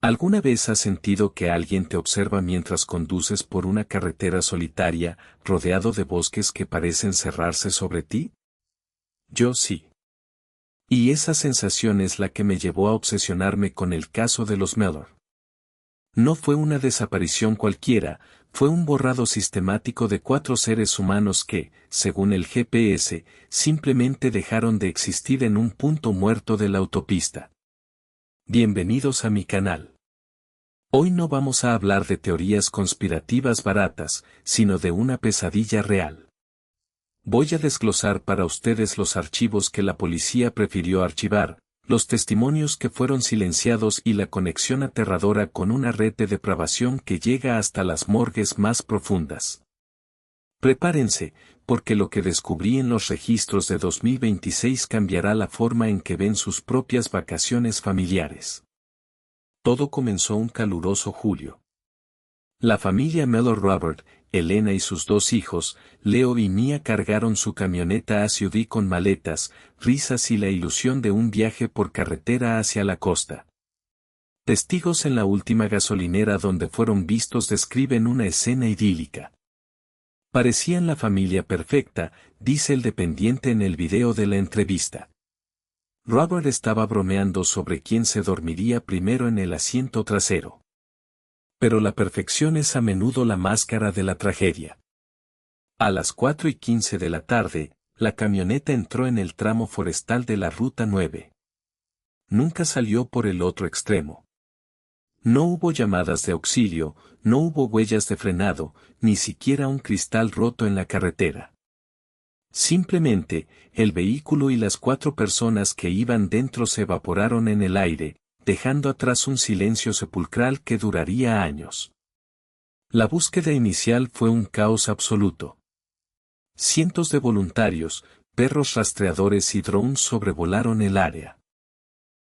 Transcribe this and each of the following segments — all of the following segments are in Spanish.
¿Alguna vez has sentido que alguien te observa mientras conduces por una carretera solitaria, rodeado de bosques que parecen cerrarse sobre ti? Yo sí. Y esa sensación es la que me llevó a obsesionarme con el caso de los Mellor. No fue una desaparición cualquiera, fue un borrado sistemático de 4 seres humanos que, según el GPS, simplemente dejaron de existir en un punto muerto de la autopista. Bienvenidos a mi canal. Hoy no vamos a hablar de teorías conspirativas baratas, sino de una pesadilla real. Voy a desglosar para ustedes los archivos que la policía prefirió archivar, los testimonios que fueron silenciados y la conexión aterradora con una red de depravación que llega hasta las morgues más profundas. Prepárense, porque lo que descubrí en los registros de 2026 cambiará la forma en que ven sus propias vacaciones familiares. Todo comenzó un caluroso julio. La familia Mellor Robert, Elena y sus 2 hijos, Leo y Mia cargaron su camioneta SUV con maletas, risas y la ilusión de un viaje por carretera hacia la costa. Testigos en la última gasolinera donde fueron vistos describen una escena idílica. Parecían la familia perfecta, dice el dependiente en el video de la entrevista. Robert estaba bromeando sobre quién se dormiría primero en el asiento trasero. Pero la perfección es a menudo la máscara de la tragedia. A las 4:15 de la tarde, la camioneta entró en el tramo forestal de la Ruta 9. Nunca salió por el otro extremo. No hubo llamadas de auxilio, no hubo huellas de frenado, ni siquiera un cristal roto en la carretera. Simplemente, el vehículo y las 4 personas que iban dentro se evaporaron en el aire, dejando atrás un silencio sepulcral que duraría años. La búsqueda inicial fue un caos absoluto. Cientos de voluntarios, perros rastreadores y drones sobrevolaron el área.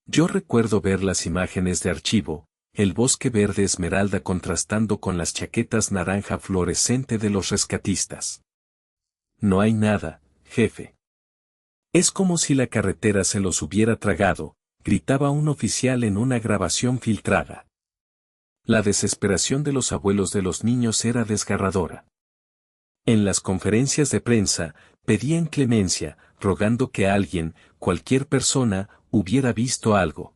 Yo recuerdo ver las imágenes de archivo, el bosque verde esmeralda contrastando con las chaquetas naranja fluorescente de los rescatistas. No hay nada, jefe. Es como si la carretera se los hubiera tragado, gritaba un oficial en una grabación filtrada. La desesperación de los abuelos de los niños era desgarradora. En las conferencias de prensa, pedían clemencia, rogando que alguien, cualquier persona, hubiera visto algo.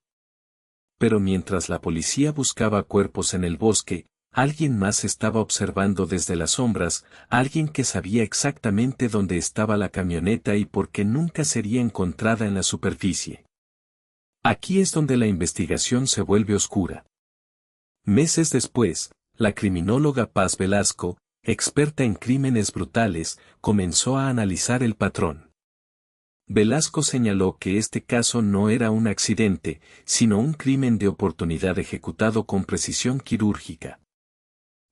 Pero mientras la policía buscaba cuerpos en el bosque, alguien más estaba observando desde las sombras, alguien que sabía exactamente dónde estaba la camioneta y por qué nunca sería encontrada en la superficie. Aquí es donde la investigación se vuelve oscura. Meses después, la criminóloga Paz Velasco, experta en crímenes brutales, comenzó a analizar el patrón. Velasco señaló que este caso no era un accidente, sino un crimen de oportunidad ejecutado con precisión quirúrgica.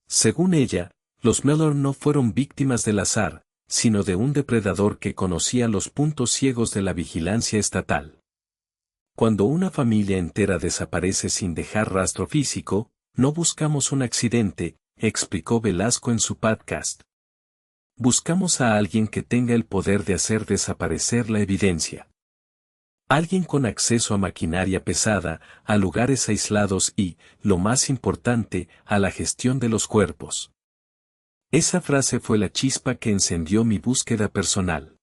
Según ella, los Mellor no fueron víctimas del azar, sino de un depredador que conocía los puntos ciegos de la vigilancia estatal. Cuando una familia entera desaparece sin dejar rastro físico, no buscamos un accidente, explicó Velasco en su podcast. Buscamos a alguien que tenga el poder de hacer desaparecer la evidencia. Alguien con acceso a maquinaria pesada, a lugares aislados y, lo más importante, a la gestión de los cuerpos. Esa frase fue la chispa que encendió mi búsqueda personal.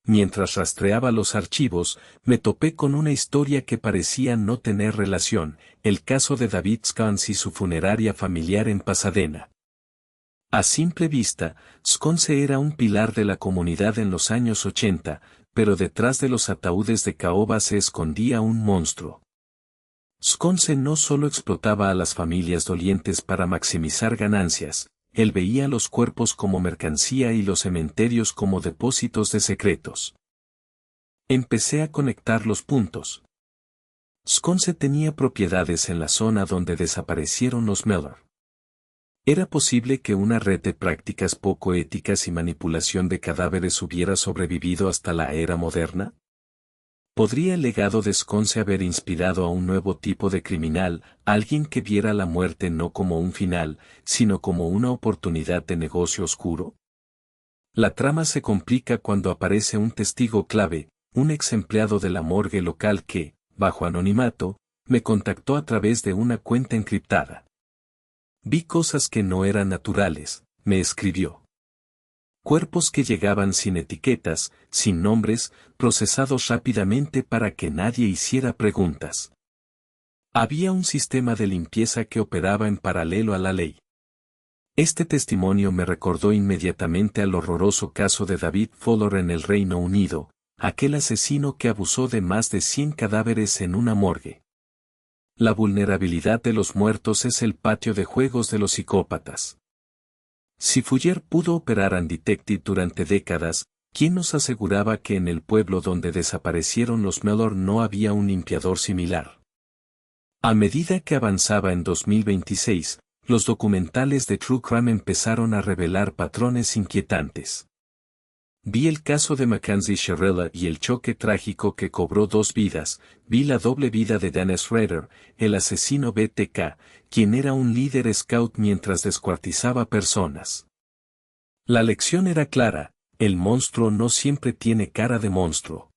Mientras rastreaba los archivos, me topé con una historia que parecía no tener relación, el caso de David Sconce y su funeraria familiar en Pasadena. A simple vista, Sconce era un pilar de la comunidad en los años 80, pero detrás de los ataúdes de caoba se escondía un monstruo. Sconce no solo explotaba a las familias dolientes para maximizar ganancias, él veía los cuerpos como mercancía y los cementerios como depósitos de secretos. Empecé a conectar los puntos. Sconce tenía propiedades en la zona donde desaparecieron los Mellor. ¿Era posible que una red de prácticas poco éticas y manipulación de cadáveres hubiera sobrevivido hasta la era moderna? ¿Podría el legado de Sconce haber inspirado a un nuevo tipo de criminal, alguien que viera la muerte no como un final, sino como una oportunidad de negocio oscuro? La trama se complica cuando aparece un testigo clave, un ex empleado de la morgue local que, bajo anonimato, Me contactó a través de una cuenta encriptada. Vi cosas que no eran naturales, me escribió. Cuerpos que llegaban sin etiquetas, sin nombres, procesados rápidamente para que nadie hiciera preguntas. Había un sistema de limpieza que operaba en paralelo a la ley. Este testimonio me recordó inmediatamente al horroroso caso de David Fowler en el Reino Unido, aquel asesino que abusó de más de 100 cadáveres en una morgue. La vulnerabilidad de los muertos es el patio de juegos de los psicópatas. Si Fuller pudo operar Undetected durante décadas, ¿quién nos aseguraba que en el pueblo donde desaparecieron los Mellor no había un limpiador similar? A medida que avanzaba en 2026, los documentales de True Crime empezaron a revelar patrones inquietantes. Vi el caso de Mackenzie Sherrella y el choque trágico que cobró 2 vidas, vi la doble vida de Dennis Rader, el asesino BTK, quien era un líder scout mientras descuartizaba personas. La lección era clara, el monstruo no siempre tiene cara de monstruo.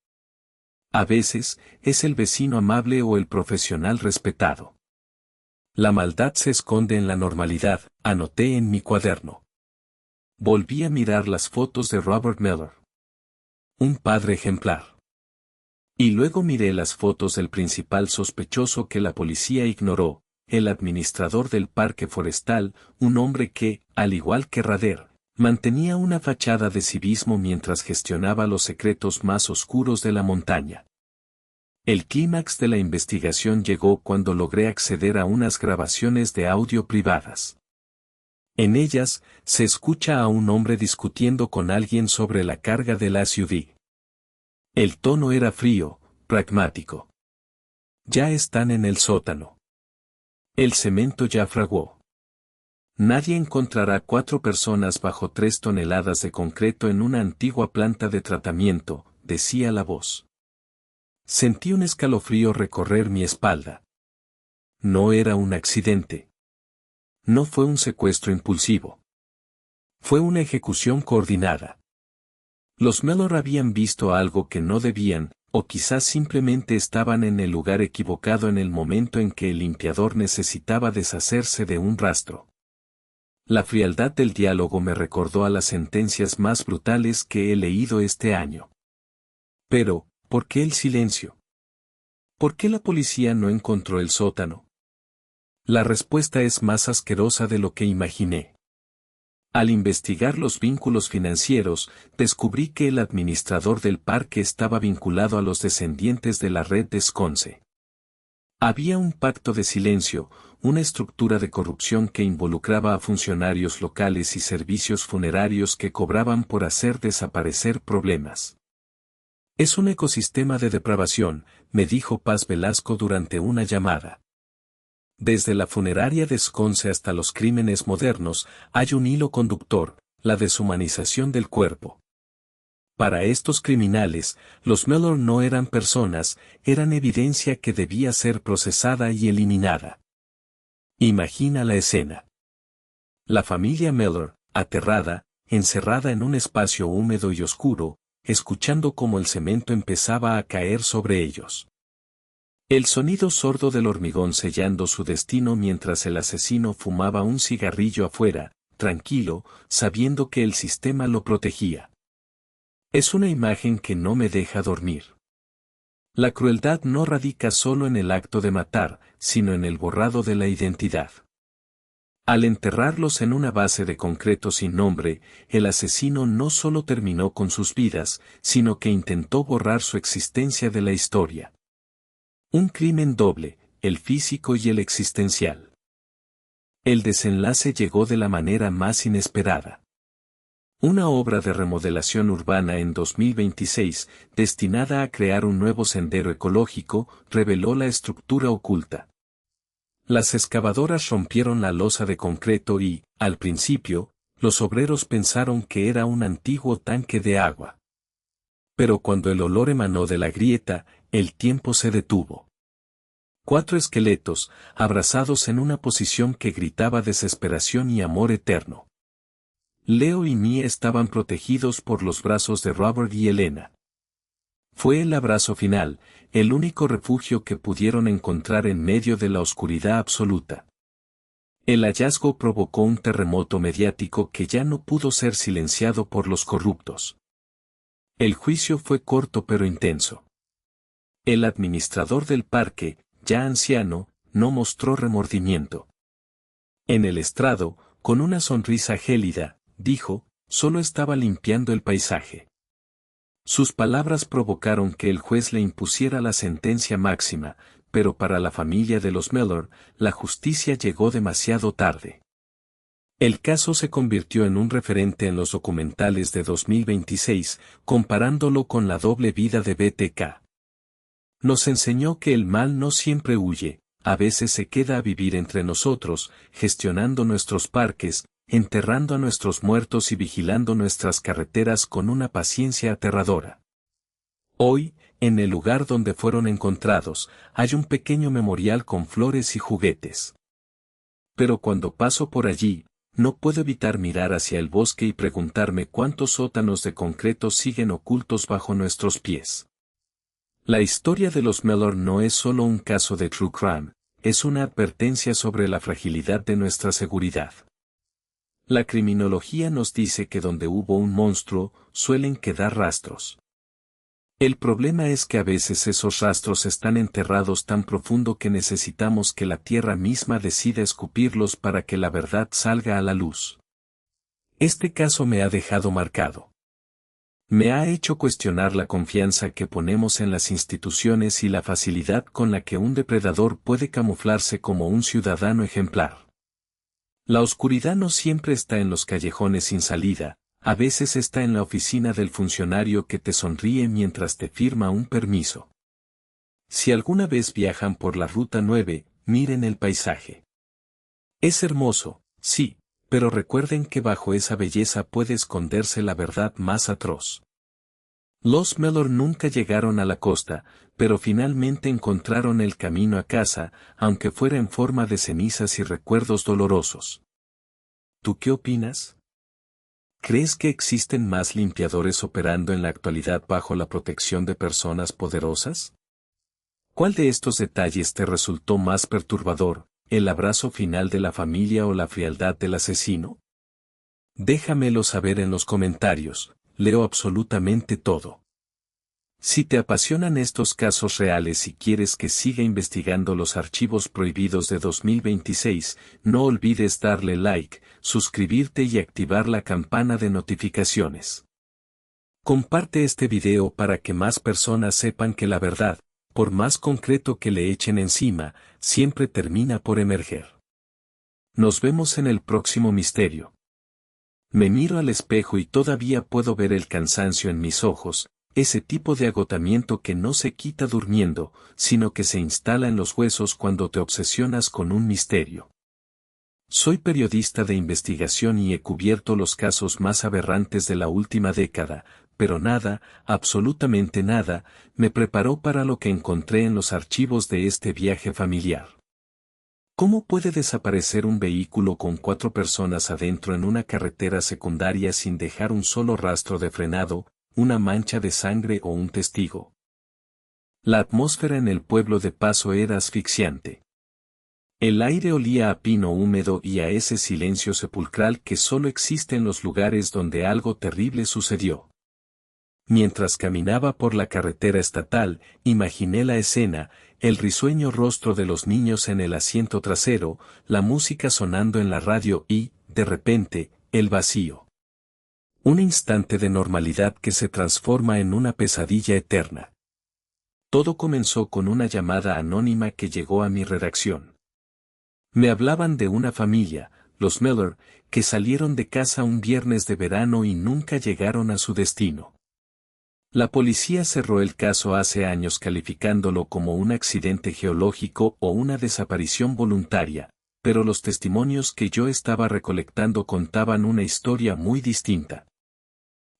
A veces, es el vecino amable o el profesional respetado. La maldad se esconde en la normalidad, anoté en mi cuaderno. Volví a mirar las fotos de Robert Mellor. Un padre ejemplar. Y luego miré las fotos del principal sospechoso que la policía ignoró, el administrador del parque forestal, un hombre que, al igual que Rader, mantenía una fachada de civismo mientras gestionaba los secretos más oscuros de la montaña. El clímax de la investigación llegó cuando logré acceder a unas grabaciones de audio privadas. En ellas, se escucha a un hombre discutiendo con alguien sobre la carga del SUV. El tono era frío, pragmático. Ya están en el sótano. El cemento ya fraguó. Nadie encontrará 4 personas bajo 3 toneladas de concreto en una antigua planta de tratamiento, decía la voz. Sentí un escalofrío recorrer mi espalda. No era un accidente. No fue un secuestro impulsivo. Fue una ejecución coordinada. Los Mellor habían visto algo que no debían, o quizás simplemente estaban en el lugar equivocado en el momento en que el limpiador necesitaba deshacerse de un rastro. La frialdad del diálogo me recordó a las sentencias más brutales que he leído este año. Pero, ¿por qué el silencio? ¿Por qué la policía no encontró el sótano? La respuesta es más asquerosa de lo que imaginé. Al investigar los vínculos financieros, descubrí que el administrador del parque estaba vinculado a los descendientes de la red de Sconce. Había un pacto de silencio, una estructura de corrupción que involucraba a funcionarios locales y servicios funerarios que cobraban por hacer desaparecer problemas. Es un ecosistema de depravación, me dijo Paz Velasco durante una llamada. Desde la funeraria de Sconce hasta los crímenes modernos, hay un hilo conductor, la deshumanización del cuerpo. Para estos criminales, los Mellor no eran personas, eran evidencia que debía ser procesada y eliminada. Imagina la escena. La familia Mellor, aterrada, encerrada en un espacio húmedo y oscuro, escuchando cómo el cemento empezaba a caer sobre ellos. El sonido sordo del hormigón sellando su destino mientras el asesino fumaba un cigarrillo afuera, tranquilo, sabiendo que el sistema lo protegía. Es una imagen que no me deja dormir. La crueldad no radica solo en el acto de matar, sino en el borrado de la identidad. Al enterrarlos en una base de concreto sin nombre, el asesino no solo terminó con sus vidas, sino que intentó borrar su existencia de la historia. Un crimen doble, el físico y el existencial. El desenlace llegó de la manera más inesperada. Una obra de remodelación urbana en 2026, destinada a crear un nuevo sendero ecológico, reveló la estructura oculta. Las excavadoras rompieron la losa de concreto y, al principio, los obreros pensaron que era un antiguo tanque de agua. Pero cuando el olor emanó de la grieta, el tiempo se detuvo. 4 esqueletos, abrazados en una posición que gritaba desesperación y amor eterno. Leo y Mia estaban protegidos por los brazos de Robert y Elena. Fue el abrazo final, el único refugio que pudieron encontrar en medio de la oscuridad absoluta. El hallazgo provocó un terremoto mediático que ya no pudo ser silenciado por los corruptos. El juicio fue corto pero intenso. El administrador del parque, ya anciano, no mostró remordimiento. En el estrado, con una sonrisa gélida, dijo, solo estaba limpiando el paisaje. Sus palabras provocaron que el juez le impusiera la sentencia máxima, pero para la familia de los Mellor, la justicia llegó demasiado tarde. El caso se convirtió en un referente en los documentales de 2026, comparándolo con la doble vida de BTK. Nos enseñó que el mal no siempre huye, a veces se queda a vivir entre nosotros, gestionando nuestros parques, enterrando a nuestros muertos y vigilando nuestras carreteras con una paciencia aterradora. Hoy, en el lugar donde fueron encontrados, hay un pequeño memorial con flores y juguetes. Pero cuando paso por allí, no puedo evitar mirar hacia el bosque y preguntarme cuántos sótanos de concreto siguen ocultos bajo nuestros pies. La historia de los Mellor no es solo un caso de true crime, es una advertencia sobre la fragilidad de nuestra seguridad. La criminología nos dice que donde hubo un monstruo, suelen quedar rastros. El problema es que a veces esos rastros están enterrados tan profundo que necesitamos que la tierra misma decida escupirlos para que la verdad salga a la luz. Este caso me ha dejado marcado. Me ha hecho cuestionar la confianza que ponemos en las instituciones y la facilidad con la que un depredador puede camuflarse como un ciudadano ejemplar. La oscuridad no siempre está en los callejones sin salida, a veces está en la oficina del funcionario que te sonríe mientras te firma un permiso. Si alguna vez viajan por la Ruta 9, miren el paisaje. Es hermoso, sí, pero recuerden que bajo esa belleza puede esconderse la verdad más atroz. Los Mellor nunca llegaron a la costa, pero finalmente encontraron el camino a casa, aunque fuera en forma de cenizas y recuerdos dolorosos. ¿Tú qué opinas? ¿Crees que existen más limpiadores operando en la actualidad bajo la protección de personas poderosas? ¿Cuál de estos detalles te resultó más perturbador, el abrazo final de la familia o la frialdad del asesino? Déjamelo saber en los comentarios, leo absolutamente todo. Si te apasionan estos casos reales y quieres que siga investigando los archivos prohibidos de 2026, no olvides darle like, suscribirte y activar la campana de notificaciones. Comparte este video para que más personas sepan que la verdad, por más concreto que le echen encima, siempre termina por emerger. Nos vemos en el próximo misterio. Me miro al espejo y todavía puedo ver el cansancio en mis ojos, ese tipo de agotamiento que no se quita durmiendo, sino que se instala en los huesos cuando te obsesionas con un misterio. Soy periodista de investigación y he cubierto los casos más aberrantes de la última década, pero nada, absolutamente nada, me preparó para lo que encontré en los archivos de este viaje familiar. ¿Cómo puede desaparecer un vehículo con 4 personas adentro en una carretera secundaria sin dejar un solo rastro de frenado, una mancha de sangre o un testigo? La atmósfera en el pueblo de Paso era asfixiante. El aire olía a pino húmedo y a ese silencio sepulcral que solo existe en los lugares donde algo terrible sucedió. Mientras caminaba por la carretera estatal, imaginé la escena, el risueño rostro de los niños en el asiento trasero, la música sonando en la radio y, de repente, el vacío. Un instante de normalidad que se transforma en una pesadilla eterna. Todo comenzó con una llamada anónima que llegó a mi redacción. Me hablaban de una familia, los Mellor, que salieron de casa un viernes de verano y nunca llegaron a su destino. La policía cerró el caso hace años calificándolo como un accidente geológico o una desaparición voluntaria, pero los testimonios que yo estaba recolectando contaban una historia muy distinta.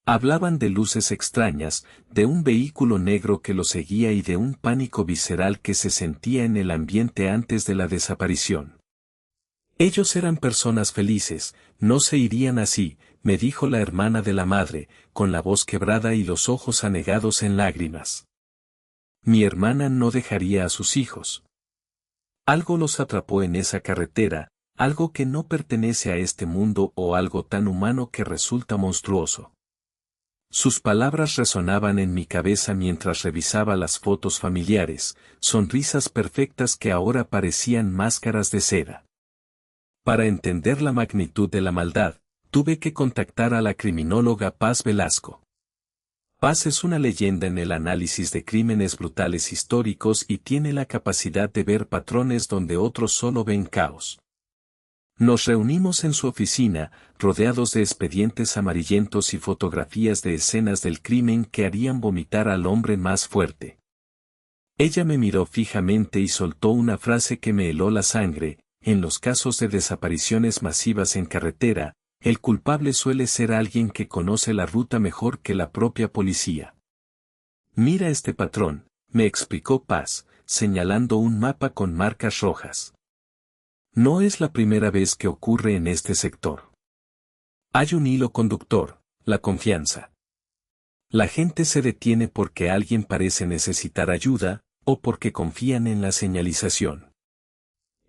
Hablaban de luces extrañas, de un vehículo negro que lo seguía y de un pánico visceral que se sentía en el ambiente antes de la desaparición. Ellos eran personas felices, no se irían así, me dijo la hermana de la madre, con la voz quebrada y los ojos anegados en lágrimas. Mi hermana no dejaría a sus hijos. Algo los atrapó en esa carretera, algo que no pertenece a este mundo o algo tan humano que resulta monstruoso. Sus palabras resonaban en mi cabeza mientras revisaba las fotos familiares, sonrisas perfectas que ahora parecían máscaras de seda. Para entender la magnitud de la maldad, tuve que contactar a la criminóloga Paz Velasco. Paz es una leyenda en el análisis de crímenes brutales históricos y tiene la capacidad de ver patrones donde otros solo ven caos. Nos reunimos en su oficina, rodeados de expedientes amarillentos y fotografías de escenas del crimen que harían vomitar al hombre más fuerte. Ella me miró fijamente y soltó una frase que me heló la sangre: en los casos de desapariciones masivas en carretera, el culpable suele ser alguien que conoce la ruta mejor que la propia policía. Mira este patrón, me explicó Paz, señalando un mapa con marcas rojas. No es la primera vez que ocurre en este sector. Hay un hilo conductor: la confianza. La gente se detiene porque alguien parece necesitar ayuda, o porque confían en la señalización.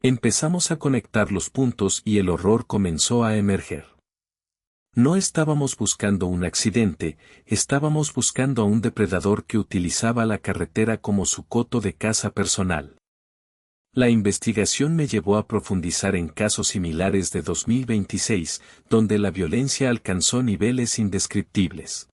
Empezamos a conectar los puntos y el horror comenzó a emerger. No estábamos buscando un accidente, estábamos buscando a un depredador que utilizaba la carretera como su coto de caza personal. La investigación me llevó a profundizar en casos similares de 2026, donde la violencia alcanzó niveles indescriptibles.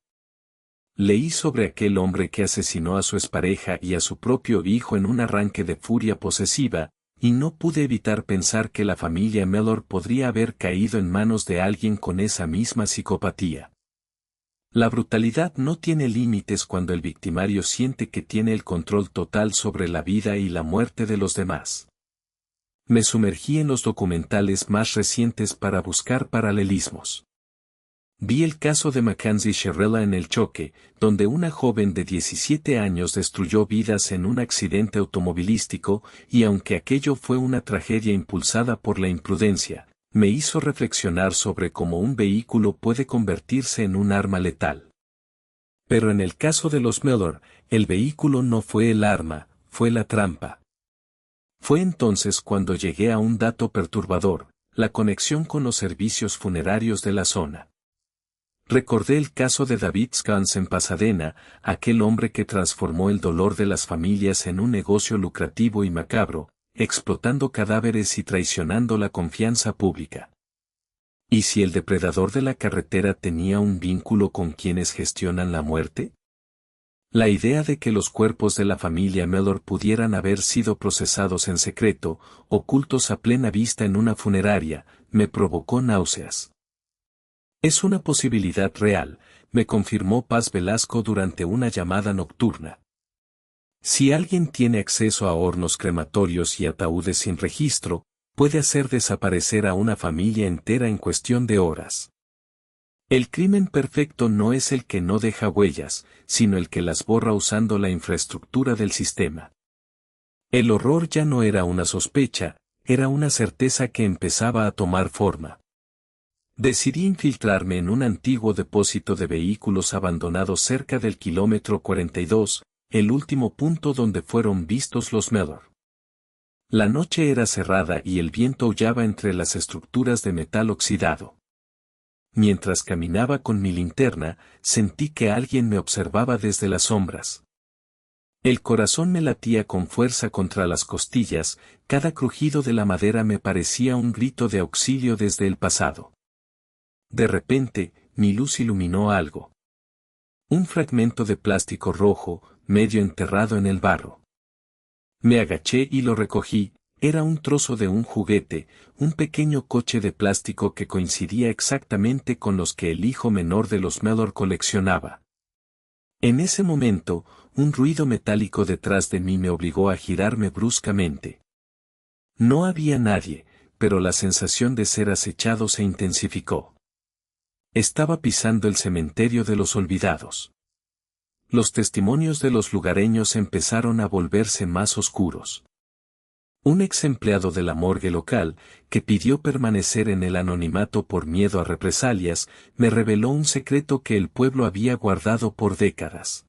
Leí sobre aquel hombre que asesinó a su expareja y a su propio hijo en un arranque de furia posesiva, y no pude evitar pensar que la familia Mellor podría haber caído en manos de alguien con esa misma psicopatía. La brutalidad no tiene límites cuando el victimario siente que tiene el control total sobre la vida y la muerte de los demás. Me sumergí en los documentales más recientes para buscar paralelismos. Vi el caso de Mackenzie Sherrella en El Choque, donde una joven de 17 años destruyó vidas en un accidente automovilístico, y aunque aquello fue una tragedia impulsada por la imprudencia, me hizo reflexionar sobre cómo un vehículo puede convertirse en un arma letal. Pero en el caso de los Mellor, el vehículo no fue el arma, fue la trampa. Fue entonces cuando llegué a un dato perturbador: la conexión con los servicios funerarios de la zona. Recordé el caso de David Scans en Pasadena, aquel hombre que transformó el dolor de las familias en un negocio lucrativo y macabro, explotando cadáveres y traicionando la confianza pública. ¿Y si el depredador de la carretera tenía un vínculo con quienes gestionan la muerte? La idea de que los cuerpos de la familia Mellor pudieran haber sido procesados en secreto, ocultos a plena vista en una funeraria, me provocó náuseas. Es una posibilidad real, me confirmó Paz Velasco durante una llamada nocturna. Si alguien tiene acceso a hornos crematorios y ataúdes sin registro, puede hacer desaparecer a una familia entera en cuestión de horas. El crimen perfecto no es el que no deja huellas, sino el que las borra usando la infraestructura del sistema. El horror ya no era una sospecha, era una certeza que empezaba a tomar forma. Decidí infiltrarme en un antiguo depósito de vehículos abandonados cerca del kilómetro 42, el último punto donde fueron vistos los Mellor. La noche era cerrada y el viento aullaba entre las estructuras de metal oxidado. Mientras caminaba con mi linterna, sentí que alguien me observaba desde las sombras. El corazón me latía con fuerza contra las costillas, cada crujido de la madera me parecía un grito de auxilio desde el pasado. De repente, mi luz iluminó algo. Un fragmento de plástico rojo, medio enterrado en el barro. Me agaché y lo recogí. Era un trozo de un juguete, un pequeño coche de plástico que coincidía exactamente con los que el hijo menor de los Mellor coleccionaba. En ese momento, un ruido metálico detrás de mí me obligó a girarme bruscamente. No había nadie, pero la sensación de ser acechado se intensificó. Estaba pisando el cementerio de los olvidados. Los testimonios de los lugareños empezaron a volverse más oscuros. Un ex empleado de la morgue local, que pidió permanecer en el anonimato por miedo a represalias, me reveló un secreto que el pueblo había guardado por décadas.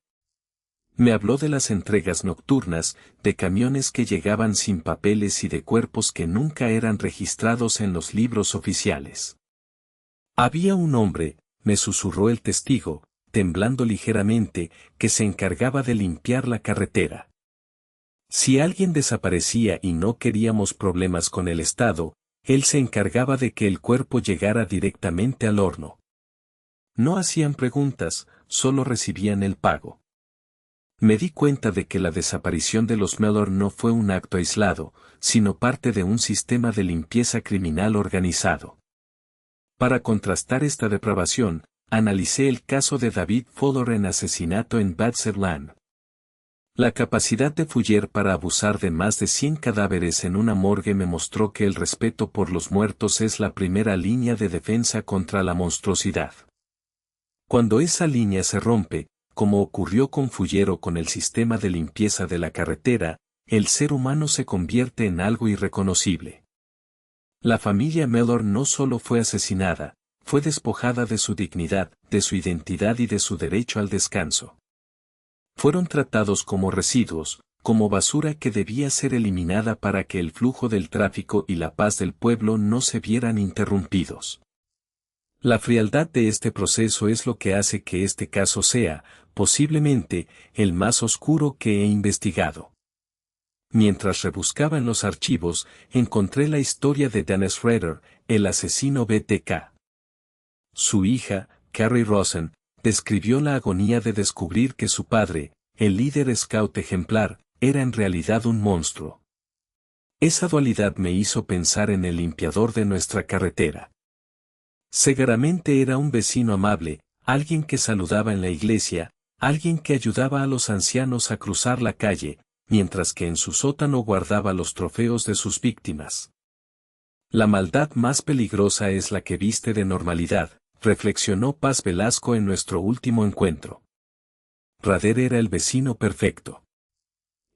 Me habló de las entregas nocturnas, de camiones que llegaban sin papeles y de cuerpos que nunca eran registrados en los libros oficiales. Había un hombre, me susurró el testigo, temblando ligeramente, que se encargaba de limpiar la carretera. Si alguien desaparecía y no queríamos problemas con el Estado, él se encargaba de que el cuerpo llegara directamente al horno. No hacían preguntas, solo recibían el pago. Me di cuenta de que la desaparición de los Mellor no fue un acto aislado, sino parte de un sistema de limpieza criminal organizado. Para contrastar esta depravación, analicé el caso de David Fowler en asesinato en Badzerland. La capacidad de Fuller para abusar de más de 100 cadáveres en una morgue me mostró que el respeto por los muertos es la primera línea de defensa contra la monstruosidad. Cuando esa línea se rompe, como ocurrió con Fuller o con el sistema de limpieza de la carretera, el ser humano se convierte en algo irreconocible. La familia Mellor no solo fue asesinada, fue despojada de su dignidad, de su identidad y de su derecho al descanso. Fueron tratados como residuos, como basura que debía ser eliminada para que el flujo del tráfico y la paz del pueblo no se vieran interrumpidos. La frialdad de este proceso es lo que hace que este caso sea, posiblemente, el más oscuro que he investigado. Mientras rebuscaba en los archivos, encontré la historia de Dennis Rader, el asesino BTK. Su hija, Carrie Rosen, describió la agonía de descubrir que su padre, el líder scout ejemplar, era en realidad un monstruo. Esa dualidad me hizo pensar en el limpiador de nuestra carretera. Seguramente era un vecino amable, alguien que saludaba en la iglesia, alguien que ayudaba a los ancianos a cruzar la calle, mientras que en su sótano guardaba los trofeos de sus víctimas. La maldad más peligrosa es la que viste de normalidad, reflexionó Paz Velasco en nuestro último encuentro. Rader era el vecino perfecto.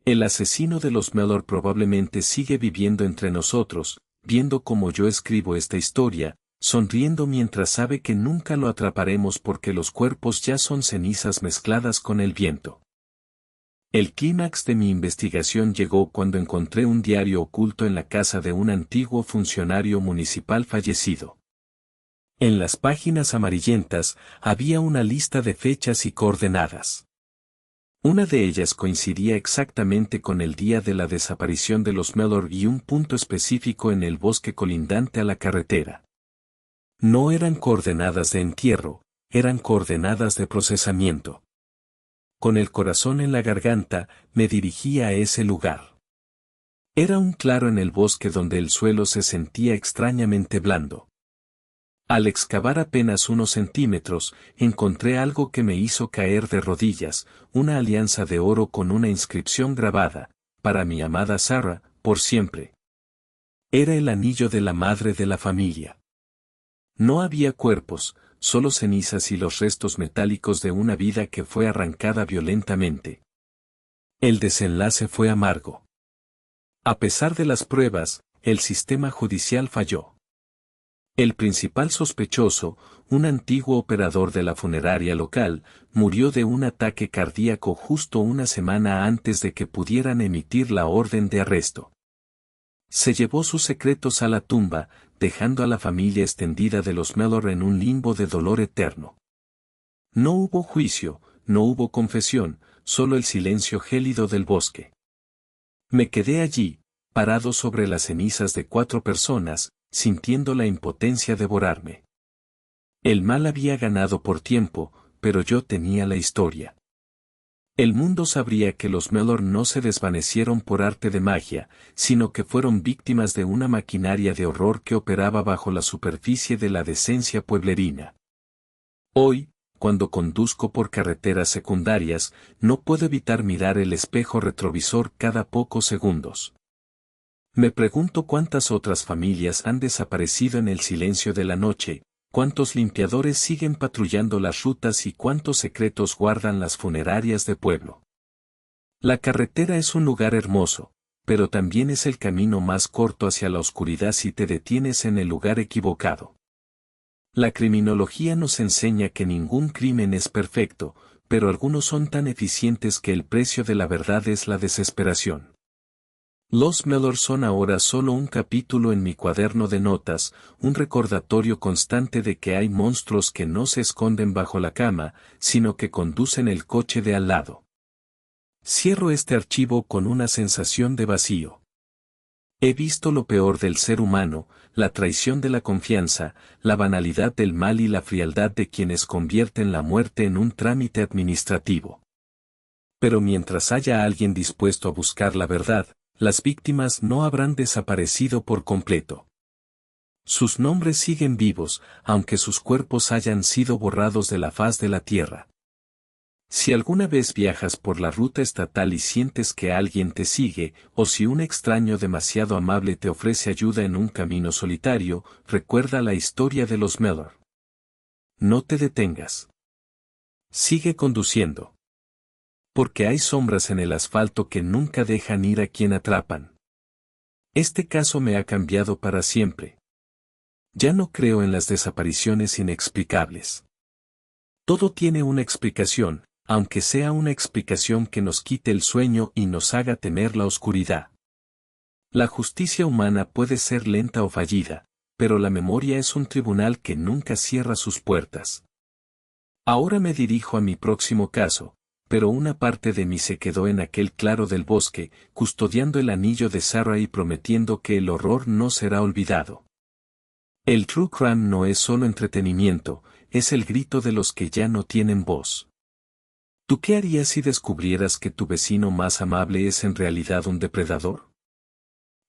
El asesino de los Mellor probablemente sigue viviendo entre nosotros, viendo cómo yo escribo esta historia, sonriendo mientras sabe que nunca lo atraparemos porque los cuerpos ya son cenizas mezcladas con el viento. El clímax de mi investigación llegó cuando encontré un diario oculto en la casa de un antiguo funcionario municipal fallecido. En las páginas amarillentas había una lista de fechas y coordenadas. Una de ellas coincidía exactamente con el día de la desaparición de los Mellor y un punto específico en el bosque colindante a la carretera. No eran coordenadas de entierro, eran coordenadas de procesamiento. Con el corazón en la garganta, me dirigí a ese lugar. Era un claro en el bosque donde el suelo se sentía extrañamente blando. Al excavar apenas unos centímetros, encontré algo que me hizo caer de rodillas, una alianza de oro con una inscripción grabada, para mi amada Sarah, por siempre. Era el anillo de la madre de la familia. No había cuerpos, solo cenizas y los restos metálicos de una vida que fue arrancada violentamente. El desenlace fue amargo. A pesar de las pruebas, el sistema judicial falló. El principal sospechoso, un antiguo operador de la funeraria local, murió de un ataque cardíaco justo una semana antes de que pudieran emitir la orden de arresto. Se llevó sus secretos a la tumba, dejando a la familia extendida de los Mellor en un limbo de dolor eterno. No hubo juicio, no hubo confesión, solo el silencio gélido del bosque. Me quedé allí, parado sobre las cenizas de 4 personas, sintiendo la impotencia devorarme. El mal había ganado por tiempo, pero yo tenía la historia. El mundo sabría que los Mellor no se desvanecieron por arte de magia, sino que fueron víctimas de una maquinaria de horror que operaba bajo la superficie de la decencia pueblerina. Hoy, cuando conduzco por carreteras secundarias, no puedo evitar mirar el espejo retrovisor cada pocos segundos. Me pregunto cuántas otras familias han desaparecido en el silencio de la noche, cuántos limpiadores siguen patrullando las rutas y cuántos secretos guardan las funerarias de pueblo. La carretera es un lugar hermoso, pero también es el camino más corto hacia la oscuridad si te detienes en el lugar equivocado. La criminología nos enseña que ningún crimen es perfecto, pero algunos son tan eficientes que el precio de la verdad es la desesperación. Los Mellor son ahora solo un capítulo en mi cuaderno de notas, un recordatorio constante de que hay monstruos que no se esconden bajo la cama, sino que conducen el coche de al lado. Cierro este archivo con una sensación de vacío. He visto lo peor del ser humano, la traición de la confianza, la banalidad del mal y la frialdad de quienes convierten la muerte en un trámite administrativo. Pero mientras haya alguien dispuesto a buscar la verdad, las víctimas no habrán desaparecido por completo. Sus nombres siguen vivos, aunque sus cuerpos hayan sido borrados de la faz de la tierra. Si alguna vez viajas por la ruta estatal y sientes que alguien te sigue, o si un extraño demasiado amable te ofrece ayuda en un camino solitario, recuerda la historia de los Mellor. No te detengas. Sigue conduciendo. Porque hay sombras en el asfalto que nunca dejan ir a quien atrapan. Este caso me ha cambiado para siempre. Ya no creo en las desapariciones inexplicables. Todo tiene una explicación, aunque sea una explicación que nos quite el sueño y nos haga temer la oscuridad. La justicia humana puede ser lenta o fallida, pero la memoria es un tribunal que nunca cierra sus puertas. Ahora me dirijo a mi próximo caso, pero una parte de mí se quedó en aquel claro del bosque, custodiando el anillo de Sarah y prometiendo que el horror no será olvidado. El true crime no es solo entretenimiento, es el grito de los que ya no tienen voz. ¿Tú qué harías si descubrieras que tu vecino más amable es en realidad un depredador?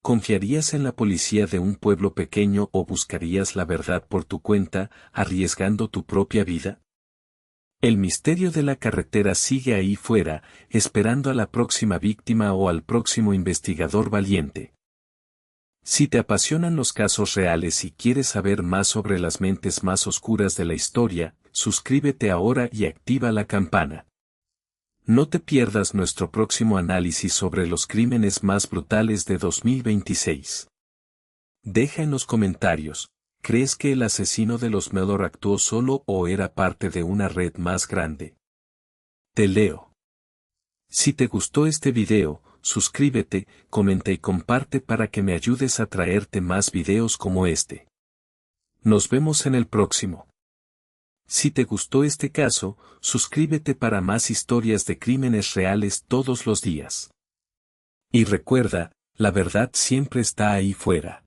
¿Confiarías en la policía de un pueblo pequeño o buscarías la verdad por tu cuenta, arriesgando tu propia vida? El misterio de la carretera sigue ahí fuera, esperando a la próxima víctima o al próximo investigador valiente. Si te apasionan los casos reales y quieres saber más sobre las mentes más oscuras de la historia, suscríbete ahora y activa la campana. No te pierdas nuestro próximo análisis sobre los crímenes más brutales de 2026. Deja en los comentarios, ¿crees que el asesino de los Mellor actuó solo o era parte de una red más grande? Te leo. Si te gustó este video, suscríbete, comenta y comparte para que me ayudes a traerte más videos como este. Nos vemos en el próximo. Si te gustó este caso, suscríbete para más historias de crímenes reales todos los días. Y recuerda, la verdad siempre está ahí fuera.